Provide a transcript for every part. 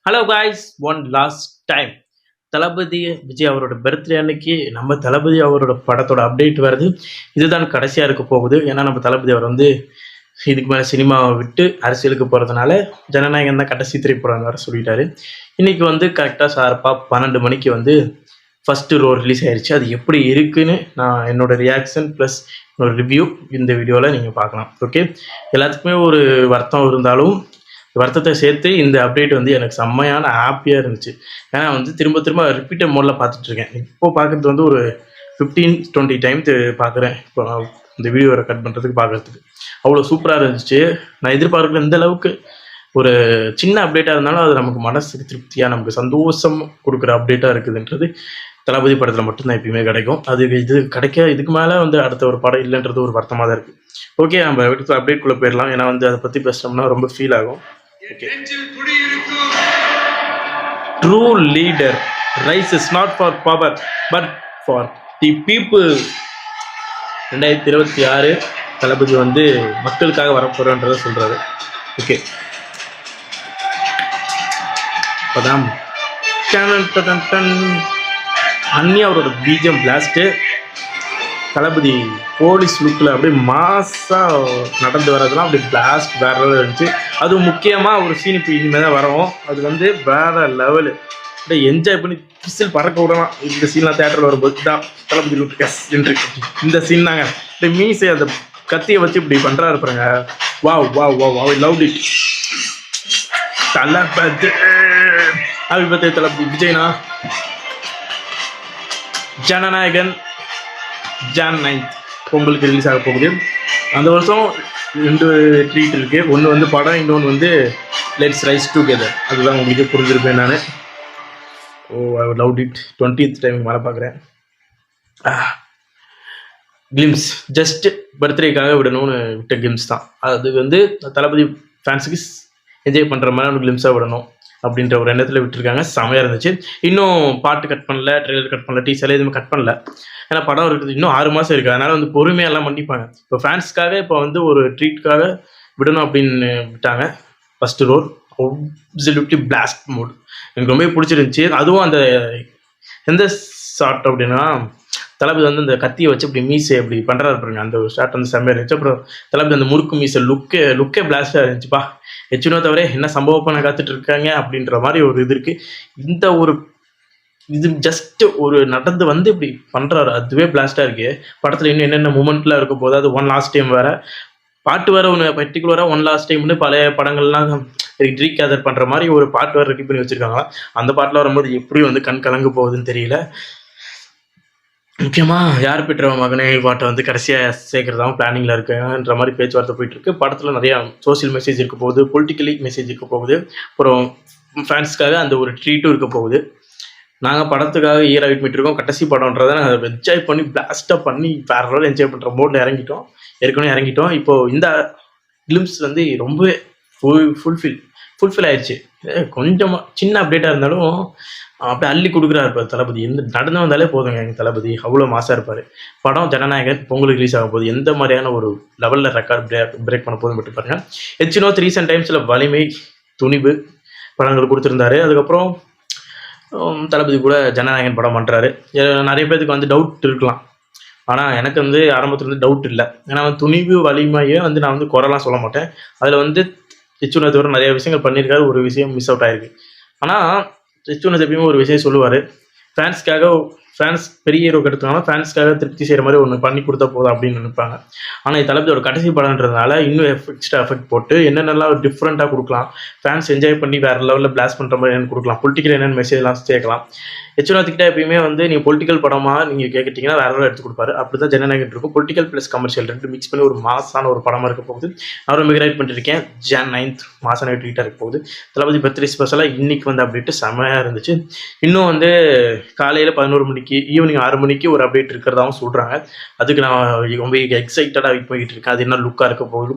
Hello guys, one last time Thalapathy Vijay அவரோட birthday அன்னைக்கு நம்ம தளபதி அவரோட படத்தோட அப்டேட் வருது. இதுதான் கடைசியாக இருக்க போகுது. ஏன்னா நம்ம தளபதி அவர் வந்து இதுக்கு மேலே சினிமாவை விட்டு அரசியலுக்கு போகிறதுனால ஜனநாயகம் தான் கடைசி திரைப்படம் வர சொல்லிட்டாரு. இன்னைக்கு வந்து கரெக்டாக ஷார்ப்பாக 12 மணிக்கு வந்து ஃபஸ்ட்டு ரோ ரிலீஸ் ஆயிடுச்சு. அது எப்படி இருக்குன்னு நான் என்னோட ரியாக்ஷன் ப்ளஸ் என்னோட ரிவ்யூ இந்த வீடியோவில் நீங்கள் பார்க்கலாம். ஓகே, எல்லாத்துக்குமே ஒரு வருத்தம் இருந்தாலும் வருத்தத்தை சேர்த்து இந்த அப்டேட் வந்து எனக்கு செம்மையான ஹாப்பியாக இருந்துச்சு. ஏன்னா வந்து திரும்ப திரும்ப ரிப்பீட்டட் மோடில் பார்த்துட்ருக்கேன். இப்போ பார்க்குறது வந்து ஒரு 15-20 டைம் பார்க்குறேன். இப்போ இந்த வீடியோ ரெக்கார்ட் பண்ணுறதுக்கு பார்க்குறதுக்கு அவ்வளோ சூப்பராக இருந்துச்சு. நான் எதிர்பார்க்குற இந்த அளவுக்கு ஒரு சின்ன அப்டேட்டாக இருந்தாலும் அது நமக்கு மனசுக்கு திருப்தியாக நமக்கு சந்தோஷம் கொடுக்குற அப்டேட்டாக இருக்குதுன்றது தளபதி படத்தில் மட்டும்தான் எப்பயுமே கிடைக்கும். அது இது கிடைக்க இதுக்கு மேலே வந்து அடுத்த ஒரு படம் இல்லைன்றது ஒரு வருத்தமாக தான் இருக்குது. ஓகே, நம்ம அப்டேட்குள்ளே போயிடலாம். ஏன்னா வந்து அதை பற்றி பேசினோம்னா ரொம்ப ஃபீல் ஆகும். True leader rises not for power but for the people. 2026 தளபதி வந்து மக்களுக்காக வரப்போறன்றத சொல்றாரு. ஓகே, அப்பதான் அன்னி அவரோட பிஜிஎம் பிளாஸ்ட் தளபதி போலீஸ் லுக்கில் அப்படியே மாசாக நடந்து வர்றதுலாம் அப்படியே பிளாஸ்ட் வேற லெவலில் இருந்துச்சு. அதுவும் முக்கியமாக ஒரு சீன் இப்போ இனிமேல் தான் வரோம். அது வந்து வேற லெவலு, அப்படியே என்ஜாய் பண்ணி பிசில் பறக்க விடலாம். இந்த சீன்லாம் தேட்டரில் வரும்போது தான் தளபதி லுக் என்று இந்த சீன் தாங்க. இந்த மீசை அந்த கத்தியை வச்சு இப்படி பண்ணுறாரு பாருங்க. Wow wow wow wow, love it. Thalapathy அபிபத்தே தளபதி விஜய்னா ஜனநாயகன் Jan 9 பொங்கலுக்கு ரிலீஸ் ஆக போகுது. அந்த வருஷம் 2 ட்ரீட் இருக்குது. ஒன்று வந்து படம், இன்னொன்று வந்து லெட்ஸ் ரைஸ் டுகெதர். அதுதான் உங்களுக்கு புரிஞ்சிருப்பேன் நான். I love it. 20th time மேலே பார்க்குறேன். கிளிம்ஸ் ஜஸ்ட் பர்த்டேக்காக விடணும்னு விட்ட கிளிம்ஸ் தான். அது வந்து தளபதி ஃபேன்ஸுக்கு என்ஜாய் பண்ணுற மாதிரி ஒரு கிளிம்ஸாக விடணும் அப்படின்ற ஒரு எண்ணத்தில் விட்டுருக்காங்க. செமையாக இருந்துச்சு. இன்னும் பாட்டு கட் பண்ணல, ட்ரெய்லர் கட் பண்ணல, டீசர் எதுவுமே கட் பண்ணல. ஏன்னா படம் இருக்குது, இன்னும் 6 மாதம் இருக்குது. அதனால் வந்து பொறுமையெல்லாம் பண்ணிப்பாங்க. இப்போ ஃபேன்ஸ்க்காக இப்போ வந்து ஒரு ட்ரீட்காக விடணும் அப்படின்னு விட்டாங்க. First roll absolutely blast mode எனக்கு ரொம்ப பிடிச்சிருந்துச்சி. அதுவும் அந்த எந்த ஷாட் அப்படின்னா தளபதி வந்து அந்த கத்தியை வச்சு அப்படி மீசை அப்படி பண்ணுறாரு பாருங்க. அந்த ஒரு ஷாட் வந்து செம்மையாக இருந்துச்சு. அப்புறம் தளபதி அந்த முறுக்கு மீசை லுக்கே பிளாஸ்டாக இருந்துச்சுப்பா. எச்சுனோ தவிர என்ன சம்பவம் பண்ண காத்துட்டு இருக்காங்க அப்படின்ற மாதிரி ஒரு இது இருக்குது. இந்த ஒரு இது ஜஸ்ட் ஒரு நடந்து வந்து இப்படி பண்ணுறாரு, அதுவே பிளாஸ்டாக இருக்கு. படத்தில் இன்னும் என்னென்ன மூமெண்ட்லாம் இருக்க போது, அது ஒன் லாஸ்ட் டைம் வேறு பாட்டு வேறு ஒன்று பர்டிகுலராக ஒன் லாஸ்ட் டைம்னு பழைய படங்கள்லாம் ரீகேதர் பண்ணுற மாதிரி ஒரு பாட்டு வேறு ரெடி பண்ணி வச்சுருக்காங்க. அந்த பாட்டில் வரும்போது எப்படி வந்து கண் கலங்கு போகுதுன்னு தெரியல. முக்கியமாக யார் பெற்ற மகனே பாட்டை வந்து கடைசியாக சேர்க்குறதாவும் பிளானிங்கில் இருக்குன்ற மாதிரி பேச்சுவார்த்தை போயிட்டுருக்கு. படத்தில் நிறையா சோசியல் மெசேஜ் இருக்க போகுது, பொலிட்டிக்கலி மெசேஜ் இருக்க போகுது, அப்புறம் ஃபேன்ஸ்க்காக அந்த ஒரு ட்ரீட்டும் இருக்க போகுது. நாங்கள் படத்துக்காக ஈர வெயிட் இருக்கோம். கடைசி படம்ன்றதை நாங்கள் என்ஜாய் பண்ணி பிளாஸ்ட்டாக பண்ணி வேறு லெவலில் என்ஜாய் பண்ணுற மோடில் ஏற்கனவே இறங்கிட்டோம். இப்போது இந்த கிளிம்ஸ் வந்து ரொம்பவே ஃபுல்ஃபில் ஆயிடுச்சு. கொஞ்சமாக சின்ன அப்டேட்டாக இருந்தாலும் அப்படியே அள்ளி கொடுக்குறாரு இருப்பார் தளபதி. நடந்து வந்தாலே போதுங்க எங்கள் தளபதி, அவ்வளோ மாசாக இருப்பார். படம் ஜனநாயகன் பொங்கலுக்கு ரிலீஸ் ஆக போகுது. எந்த மாதிரியான ஒரு லெவலில் ரெக்கார்ட் பிரேக் பண்ண போதும் மட்டும் பாருங்கள். எச்சினோ ரீசெண்ட் டைம்ஸில் வலிமை, துணிவு படங்கள் கொடுத்துருந்தாரு. அதுக்கப்புறம் தளபதி கூட ஜனநாயகன் படம் பண்ணுறாரு. நிறைய பேருக்கு வந்து டவுட் இருக்கலாம், ஆனால் எனக்கு வந்து ஆரம்பத்துலேருந்து டவுட் இல்லை. ஏன்னா வந்து துணிவு வலிமையை வந்து நான் வந்து குறைலாம் சொல்ல மாட்டேன். அதில் வந்து எச்சுனோ தவிர நிறைய விஷயங்கள் பண்ணியிருக்காரு. ஒரு விஷயம் மிஸ் அவுட் ஆயிருக்கு. ஆனால் எச்சுனோ எப்பயுமே ஒரு விஷயம் சொல்லுவார், ஃபேன்ஸ் பெரிய ஹீரோக்கு எடுத்தாங்கன்னா ஃபேன்ஸ்க்காக திருப்தி செய்கிற மாதிரி ஒன்று பண்ணி கொடுத்தா போதும் அப்படின்னு நினைப்பாங்க. ஆனால் தளபதியோட கடைசி படம்ன்றதுனால இன்னும் எக்ஸ்ட்ரா எஃபெக்ட் போட்டு என்னென்னலாம் டிஃப்ரெண்ட்டாக கொடுக்கலாம், ஃபேன்ஸ் என்ஜாய் பண்ணி வேறு லெவலில் பிளாஸ்ட் பண்ணுற மாதிரி என்னென்னு கொடுக்கலாம், பொலிட்டிக்கல் என்னென்ன மெசேஜ்லாம் சேர்க்கலாம். எச்சுனாத்துக்கிட்ட எப்பயுமே வந்து நீங்கள் பொலிட்டிக்கல் படமாக நீங்கள் கேட்கிட்டிங்கன்னா வேறு லெவலில் எடுத்து கொடுப்பாரு. அப்படி தான் ஜனநாயகன் இருக்கும். பொலிட்டிக்கல் ப்ளஸ் கமர்ஷியல் ரெண்டு மிக்ஸ் பண்ணி ஒரு மாசான ஒரு படமாக இருக்க போகுது. நான் ரொம்ப கிரேட் பண்ணியிருக்கேன். Jan 9 மாசான ட்வீட்டாக இருக்க போகுது. தளபதி பர்த்டே ஸ்பெஷலாக இன்றைக்கி வந்து அப்டேட்டு செம்மையாக இருந்துச்சு. இன்னும் வந்து காலையில் 11 மணிக்கு ஈவினிங் 6 மணிக்கு ஒரு அப்டேட் இருக்கிறதாவும் சொல்கிறாங்க. அதுக்கு நான் ரொம்ப எக்ஸைட்டடாக வெயிட் பண்ணிட்டு இருக்கேன். அது என்ன லுக்காக இருக்க போகுது,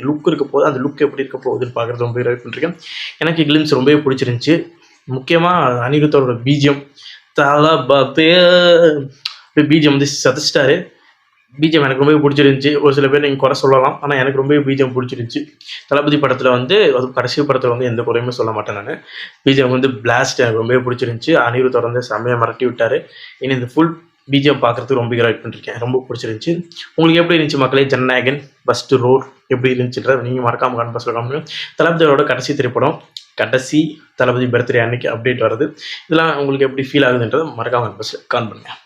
லுக் இருக்க போகுது. அந்த லுக் எப்படி இருக்க போகுதுன்னு பார்க்குறது ரொம்ப வெயிட் பண்ணிருக்கேன். எனக்கு கிளிம்ஸ் ரொம்பவே பிடிச்சிருந்துச்சி. முக்கியமாக அனிருத்தோட பிஜிஎம் தளபதி பிஜிஎம் வந்து சதச்சிட்டாரு. பிஜிஎம் எனக்கு ரொம்பவே பிடிச்சிருந்துச்சி. ஒரு சில பேர் நீங்கள் குறை சொல்லலாம். ஆனால் எனக்கு ரொம்பவே பிஜிஎம் பிடிச்சிருந்துச்சி. தளபதி படத்தில் வந்து அது கடைசி படத்தில் வந்து எந்த குறையுமே சொல்ல மாட்டேன் நான். பிஜிஎம் வந்து பிளாஸ்ட் எனக்கு ரொம்பவே பிடிச்சிருந்துச்சி. அனிருத் வந்து செம்மையாக மிரட்டி விட்டார். இனி இந்த ஃபுல் பிஜிஎம் பார்க்குறதுக்கு ரொம்ப வெயிட் பண்ணிருக்கேன். ரொம்ப பிடிச்சிருந்துச்சி. உங்களுக்கு எப்படி இருந்துச்சு மக்களே? ஜனநாயகன் ஃபஸ்ட்டு ரோல் எப்படி இருந்துச்சுன்றத நீங்கள் மறக்காமல் கமெண்ட் பாக்ஸில் கமெண்ட். தளபதியோட கடைசி திரைப்படம், கடைசி தளபதி பர்த்டே அன்னைக்கு அப்டேட் வருது. இதெல்லாம் உங்களுக்கு எப்படி ஃபீல் ஆகுதுன்றதை மறக்காமல் கமெண்ட் பாக்ஸில் கமெண்ட் பண்ணுங்கள்.